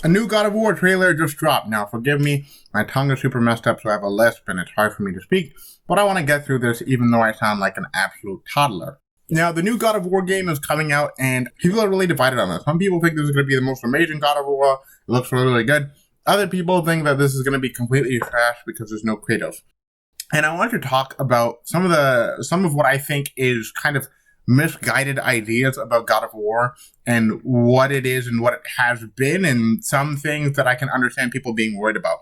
A new God of War trailer just dropped. Now, forgive me, my tongue is super messed up, so I have a lisp and it's hard for me to speak, but I want to get through this even though I sound like an absolute toddler. Now, the new God of War game is coming out, and people are really divided on this. Some people think this is going to be the most amazing God of War. It looks really, really good. Other people think that this is going to be completely trash because there's no Kratos. And I want to talk about some of what I think is kind of misguided ideas about God of War and what it is and what it has been, and some things that I can understand people being worried about.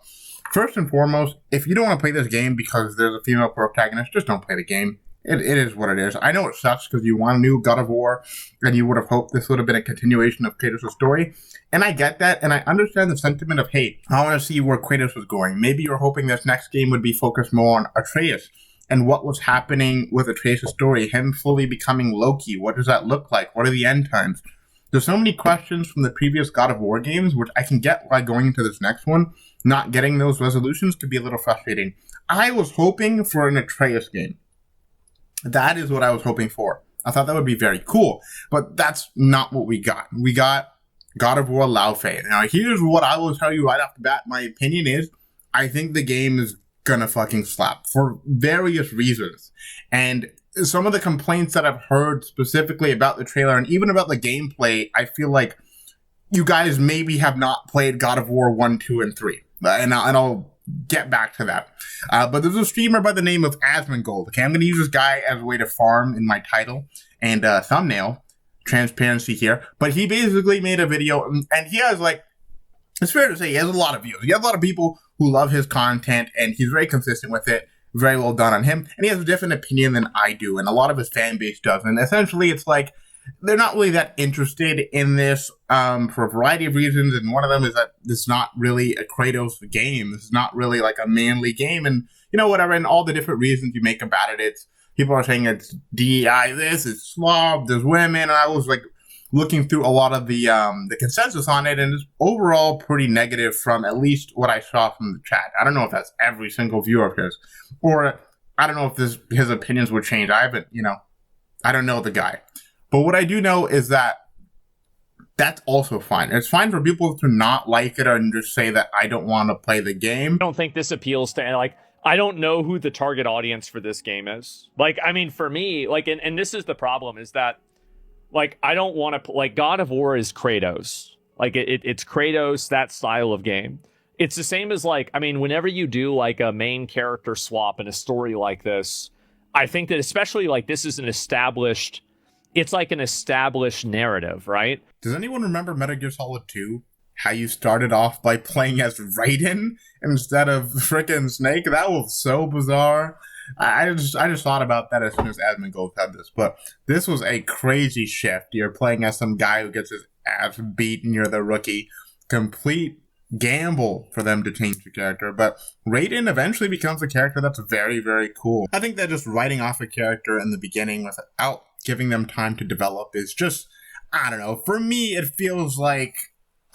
First and foremost, if you don't want to play this game because there's a female protagonist, just don't play the game. It is what it is. I know it sucks because you want a new God of War and you would have hoped this would have been a continuation of Kratos' story. And I get that, and I understand the sentiment of, hey, I want to see where Kratos was going. Maybe you're hoping this next game would be focused more on Atreus and what was happening with Atreus' story, him fully becoming Loki. What does that look like? What are the end times? There's so many questions from the previous God of War games, which I can get why going into this next one, not getting those resolutions could be a little frustrating. I was hoping for an Atreus game. That is what I was hoping for. I thought that would be very cool, but that's not what we got. We got God of War Laufey. Now, here's what I will tell you right off the bat. My opinion is, I think the game is gonna fucking slap for various reasons. And some of the complaints that I've heard specifically about the trailer and even about the gameplay, I feel like you guys maybe have not played God of War 1, 2, and 3. And I'll get back to that. But there's a streamer by the name of asmongold. Okay, I'm going to use this guy as a way to farm in my title and thumbnail. Transparency here. But he basically made a video, and he has, like, it's fair to say he has a lot of views. He has a lot of people who love his content, and he's very consistent with it. Very well done on him. And he has a different opinion than I do, and a lot of his fan base does. And essentially, it's like, they're not really that interested in this for a variety of reasons, and one of them is that this is not really a Kratos game. This is not really like a manly game, and whatever, and all the different reasons you make about it. People are saying it's DEI this, it's slob, there's women, and I was like looking through a lot of the consensus on it, and it's overall pretty negative from at least what I saw from the chat. I don't know if that's every single viewer of his, or I don't know if his opinions would change. I don't know the guy. But what I do know is that that's also fine. It's fine for people to not like it and just say that I don't want to play the game. I don't think this appeals to, like, I don't know who the target audience for this game is. Like, I mean, for me, like, and this is the problem, is that, like, I don't want to, like, God of War is Kratos. Like, it's Kratos, that style of game. It's the same as, like, I mean, whenever you do, like, a main character swap in a story like this, I think that especially, like, this is it's like an established narrative, right? Does anyone remember Metal Gear Solid 2? How you started off by playing as Raiden instead of frickin' Snake? That was so bizarre. I just thought about that as soon as asmongold said this. But this was a crazy shift. You're playing as some guy who gets his ass beat and you're the rookie. Complete gamble for them to change the character. But Raiden eventually becomes a character that's very, very cool. I think that just writing off a character in the beginning without giving them time to develop is just, I don't know. For me, it feels like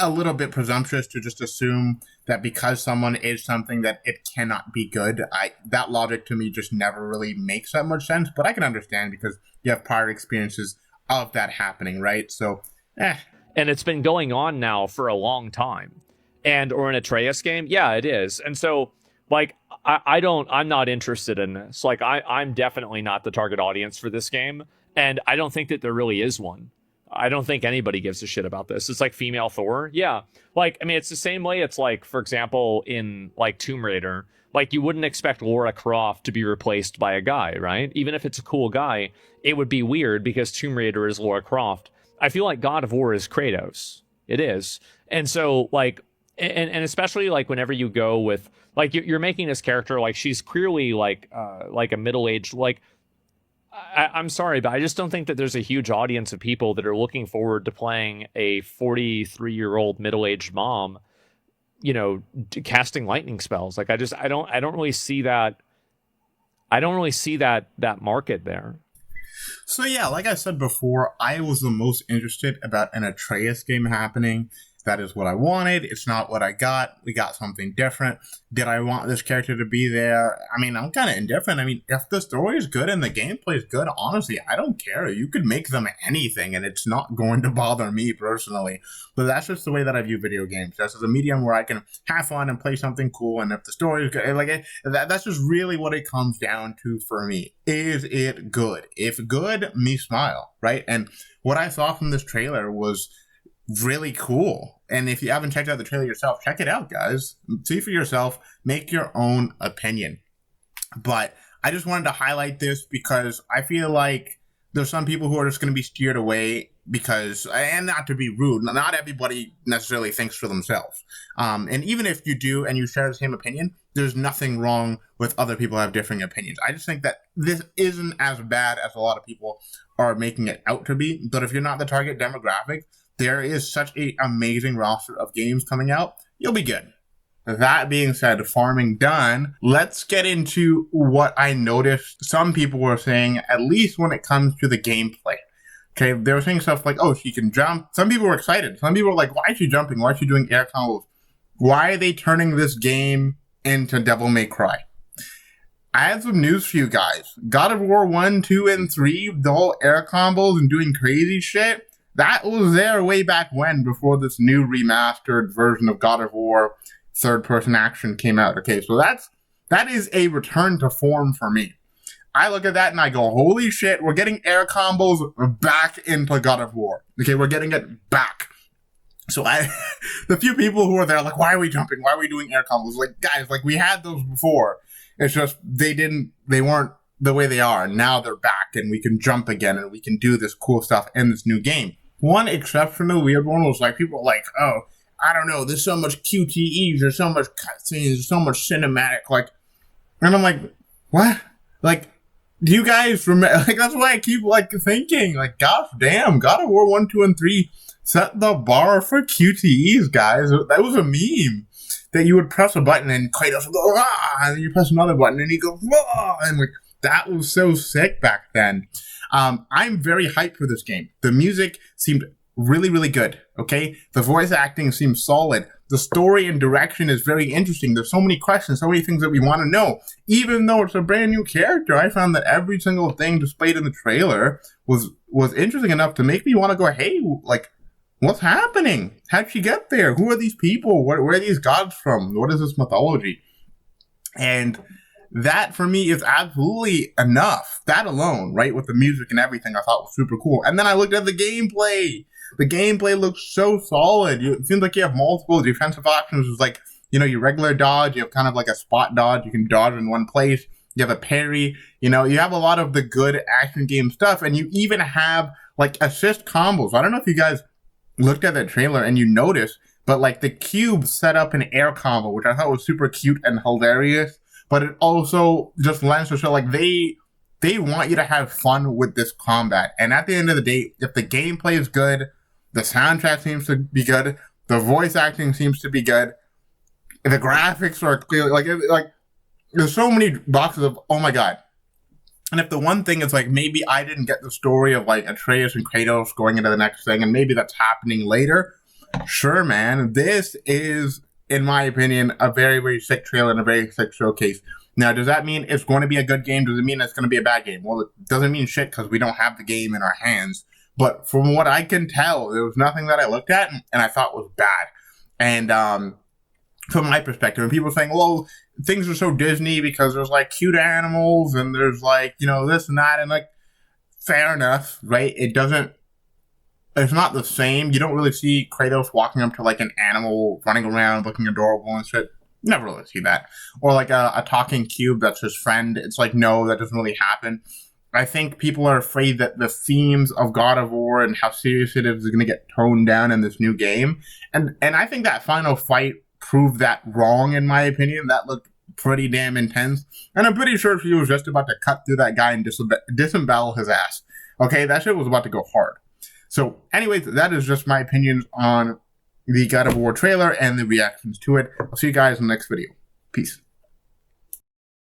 a little bit presumptuous to just assume that because someone is something that it cannot be good. That logic to me just never really makes that much sense, but I can understand because you have prior experiences of that happening, right? So, And it's been going on now for a long time. Or an Atreus game, yeah, it is. And so, like, I'm not interested in this. Like, I'm definitely not the target audience for this game. And I don't think that there really is one. I don't think anybody gives a shit about this. It's like female Thor. Yeah. Like, I mean, it's the same way. It's like, for example, in like Tomb Raider, like you wouldn't expect Lara Croft to be replaced by a guy, right? Even if it's a cool guy, it would be weird because Tomb Raider is Lara Croft. I feel like God of War is Kratos. It is. And so, like, and especially like whenever you go with, like, you're making this character, like, she's clearly like a middle-aged, like, I'm sorry, but I just don't think that there's a huge audience of people that are looking forward to playing a 43-year-old middle-aged mom, casting lightning spells. Like, I don't really see that. I don't really see that market there. So yeah, like I said before, I was the most interested about an Atreus game happening. That is what I wanted. It's not what I got. We got something different. Did I want this character to be there? I mean, I'm kind of indifferent. I mean, if the story is good and the gameplay is good, honestly, I don't care. You could make them anything and it's not going to bother me personally. But that's just the way that I view video games. That's a medium where I can have fun and play something cool. And if the story is good, that's just really what it comes down to for me. Is it good? If good, me smile, right? And what I saw from this trailer was really cool. And if you haven't checked out the trailer yourself, check it out, guys. See for yourself. Make your own opinion. But I just wanted to highlight this because I feel like there's some people who are just going to be steered away because, and not to be rude, not everybody necessarily thinks for themselves. And even if you do and you share the same opinion, there's nothing wrong with other people who have differing opinions. I just think that this isn't as bad as a lot of people are making it out to be. But if you're not the target demographic, there is such an amazing roster of games coming out. You'll be good. That being said, farming done, let's get into what I noticed some people were saying, at least when it comes to the gameplay. Okay, they were saying stuff like, oh, she can jump. Some people were excited. Some people were like, why is she jumping? Why is she doing air combos? Why are they turning this game into Devil May Cry? I have some news for you guys. God of War 1, 2, and 3, the whole air combos and doing crazy shit, that was there way back when, before this new remastered version of God of War third-person action came out. Okay, so that is a return to form for me. I look at that and I go, holy shit, we're getting air combos back into God of War. Okay, we're getting it back. So the few people who are there, like, why are we jumping? Why are we doing air combos? Like, guys, like, we had those before. It's just they weren't the way they are. Now they're back and we can jump again and we can do this cool stuff in this new game. One exceptional weird one was like, people were like, oh, I don't know, there's so much QTEs, there's so much cutscenes, there's so much cinematic, like, and I'm like, what? Like, do you guys remember? Like, that's why I keep, like, thinking, like, gosh damn, God of War 1, 2, and 3 set the bar for QTEs, guys. That was a meme. That you would press a button and Kratos would go, ah, and then you press another button and he goes, ah, and like, that was so sick back then. I'm very hyped for this game. The music seemed really, really good, okay? The voice acting seems solid. The story and direction is very interesting. There's so many questions, so many things that we want to know. Even though it's a brand new character, I found that every single thing displayed in the trailer was interesting enough to make me want to go, hey, like, what's happening? How'd she get there? Who are these people? Where are these gods from? What is this mythology? And that, for me, is absolutely enough. That alone, right, with the music and everything, I thought was super cool. And then I looked at the gameplay. The gameplay looks so solid. It seems like you have multiple defensive options. It's like, you know, your regular dodge. You have kind of like a spot dodge. You can dodge in one place. You have a parry. You know, you have a lot of the good action game stuff. And you even have, like, assist combos. I don't know if you guys looked at that trailer and you noticed, but, like, the cube set up an air combo, which I thought was super cute and hilarious. But it also just lends to show, like, they want you to have fun with this combat. And at the end of the day, if the gameplay is good, the soundtrack seems to be good, the voice acting seems to be good, the graphics are clear, like there's so many boxes of, oh my god. And if the one thing is, like, maybe I didn't get the story of, like, Atreus and Kratos going into the next thing, and maybe that's happening later, sure, man, this is, in my opinion, a very, very sick trailer and a very sick showcase. Now, does that mean it's going to be a good game? Does it mean it's going to be a bad game? Well, it doesn't mean shit because we don't have the game in our hands. But from what I can tell, there was nothing that I looked at and I thought was bad. And from my perspective, and people saying, well, things are so Disney because there's, like, cute animals and there's, like, you know, this and that. And, like, fair enough, right? It's not the same. You don't really see Kratos walking up to, like, an animal running around looking adorable and shit. You never really see that. Or, like, a talking cube that's his friend. It's like, no, that doesn't really happen. I think people are afraid that the themes of God of War and how serious it is going to get toned down in this new game. And I think that final fight proved that wrong, in my opinion. That looked pretty damn intense. And I'm pretty sure he was just about to cut through that guy and disembowel his ass. Okay, that shit was about to go hard. So, anyways, that is just my opinions on the God of War trailer and the reactions to it. I'll see you guys in the next video. Peace.